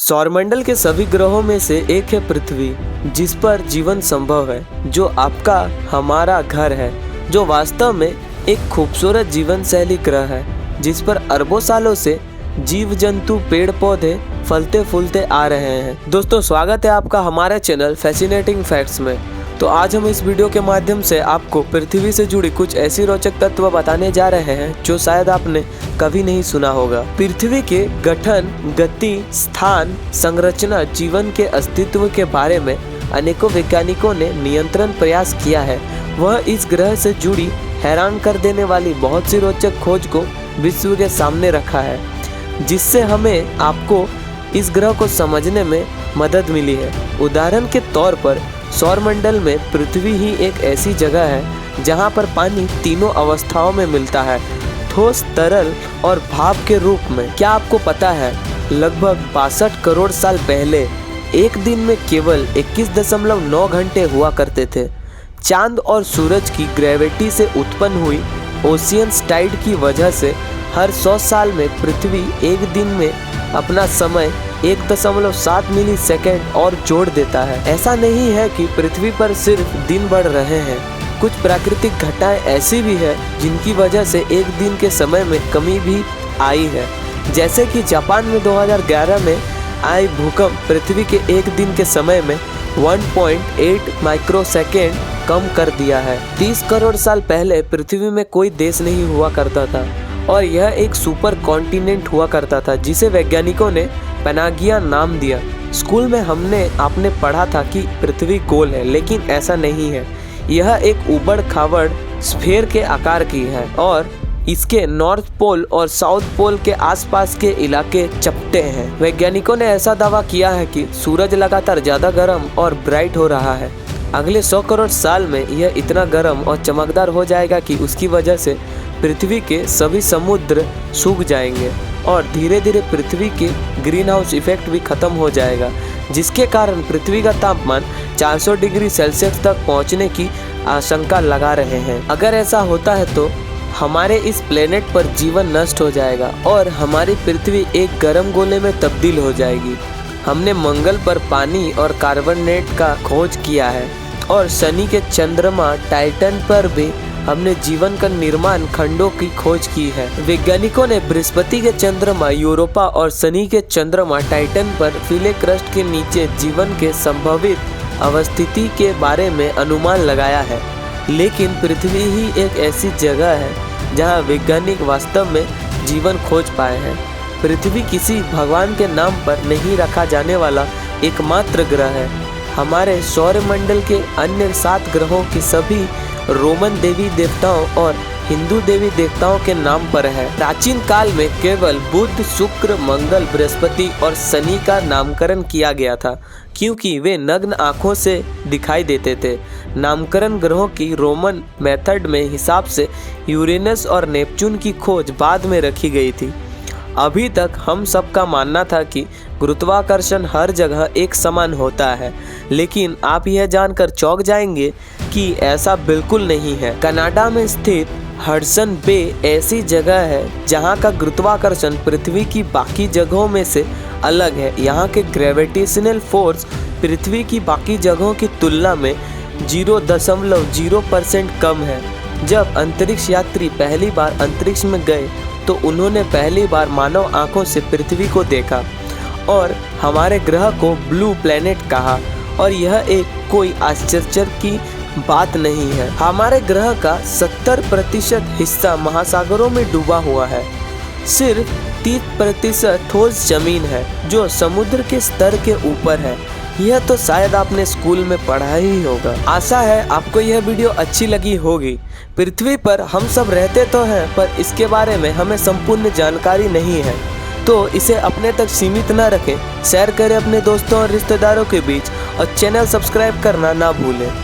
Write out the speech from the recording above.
सौरमंडल के सभी ग्रहों में से एक है पृथ्वी, जिस पर जीवन संभव है, जो आपका हमारा घर है, जो वास्तव में एक खूबसूरत जीवन शैली ग्रह है, जिस पर अरबों सालों से जीव जंतु पेड़ पौधे फलते फूलते आ रहे हैं। दोस्तों, स्वागत है आपका हमारे चैनल फैसिनेटिंग फैक्ट्स में। तो आज हम इस वीडियो के माध्यम से आपको पृथ्वी से जुड़ी कुछ ऐसी रोचक तत्व बताने जा रहे हैं जो शायद आपने कभी नहीं सुना होगा। पृथ्वी के गठन, गति, स्थान, संरचना, जीवन के अस्तित्व के बारे में अनेकों वैज्ञानिकों ने निरंतर प्रयास किया है। वह इस ग्रह से जुड़ी हैरान कर देने वाली बहुत सी रोचक खोज को विश्व के सामने रखा है, जिससे हमें आपको इस ग्रह को समझने में मदद मिली है। उदाहरण के तौर पर सौरमंडल में पृथ्वी ही एक ऐसी जगह है जहां पर पानी तीनों अवस्थाओं में मिलता है, ठोस, तरल और भाप के रूप में। क्या आपको पता है, लगभग 62 करोड़ साल पहले एक दिन में केवल 21.9 घंटे हुआ करते थे। चांद और सूरज की ग्रेविटी से उत्पन्न हुई ओशियन टाइड की वजह से हर 100 साल में पृथ्वी एक दिन में अपना समय 1.7 मिलीसेकंड और जोड़ देता है। ऐसा नहीं है कि पृथ्वी पर सिर्फ दिन बढ़ रहे हैं, कुछ प्राकृतिक घटनाएं ऐसी भी है जिनकी वजह से एक दिन के समय में कमी भी आई है। जैसे कि जापान में 2011 में आई भूकंप पृथ्वी के एक दिन के समय में 1.8 माइक्रोसेकेंड कम कर दिया है। 30 करोड़ साल पहले पृथ्वी में कोई देश नहीं हुआ करता था और यह एक सुपर कॉन्टिनेंट हुआ करता था, जिसे वैज्ञानिकों ने पैनागिया नाम दिया। स्कूल में आपने पढ़ा था कि पृथ्वी गोल है, लेकिन ऐसा नहीं है। यह एक उबड़ खाबड़ स्फीयर के आकार की है और इसके नॉर्थ पोल और साउथ पोल के आसपास के इलाके चपटे हैं। वैज्ञानिकों ने ऐसा दावा किया है कि सूरज लगातार ज़्यादा गर्म और ब्राइट हो रहा है। अगले 100 करोड़ साल में यह इतना गर्म और चमकदार हो जाएगा कि उसकी वजह से पृथ्वी के सभी समुद्र सूख जाएंगे और धीरे धीरे पृथ्वी के ग्रीन हाउस इफेक्ट भी खत्म हो जाएगा, जिसके कारण पृथ्वी का तापमान 400 डिग्री सेल्सियस तक पहुंचने की आशंका लगा रहे हैं। अगर ऐसा होता है तो हमारे इस प्लेनेट पर जीवन नष्ट हो जाएगा और हमारी पृथ्वी एक गर्म गोले में तब्दील हो जाएगी। हमने मंगल पर पानी और कार्बोनेट का खोज किया है और शनि के चंद्रमा टाइटन पर भी हमने जीवन का निर्माण खंडों की खोज की है। वैज्ञानिकों ने बृहस्पति के चंद्रमा यूरोपा और शनि के चंद्रमा टाइटन पर पीले क्रस्ट के नीचे जीवन के संभावित अवस्थिति के बारे में अनुमान लगाया है। लेकिन पृथ्वी ही एक ऐसी जगह है जहां वैज्ञानिक वास्तव में जीवन खोज पाए हैं। पृथ्वी किसी भगवान के नाम पर नहीं रखा जाने वाला एकमात्र ग्रह है। हमारे सौरमंडल के अन्य 7 ग्रहों की सभी रोमन देवी देवताओं और हिंदू देवी देवताओं के नाम पर है। प्राचीन काल में केवल बुध, शुक्र, मंगल, बृहस्पति और शनि का नामकरण किया गया था, क्योंकि वे नग्न आंखों से दिखाई देते थे। नामकरण ग्रहों की रोमन मेथड में हिसाब से यूरेनस और नेपच्यून की खोज बाद में रखी गई थी। अभी तक हम सबका मानना था कि गुरुत्वाकर्षण हर जगह एक समान होता है, लेकिन आप यह जानकर चौंक जाएंगे कि ऐसा बिल्कुल नहीं है। कनाडा में स्थित हडसन बे ऐसी जगह है जहां का गुरुत्वाकर्षण पृथ्वी की बाकी जगहों में से अलग है। यहां के ग्रेविटेशनल फोर्स पृथ्वी की बाकी जगहों की तुलना में 0.0% कम है। जब अंतरिक्ष यात्री पहली बार अंतरिक्ष में गए तो उन्होंने पहली बार मानव आंखों से पृथ्वी को देखा और हमारे ग्रह को ब्लू प्लेनेट कहा, और यह एक कोई आश्चर्य की बात नहीं है। हमारे ग्रह का 70% हिस्सा महासागरों में डूबा हुआ है। सिर्फ 30% ठोस जमीन है जो समुद्र के स्तर के ऊपर है। यह तो शायद आपने स्कूल में पढ़ा ही होगा। आशा है आपको यह वीडियो अच्छी लगी होगी। पृथ्वी पर हम सब रहते तो हैं, पर इसके बारे में हमें संपूर्ण जानकारी नहीं है, तो इसे अपने तक सीमित न रखें। शेयर करें अपने दोस्तों और रिश्तेदारों के बीच और चैनल सब्सक्राइब करना ना भूलें।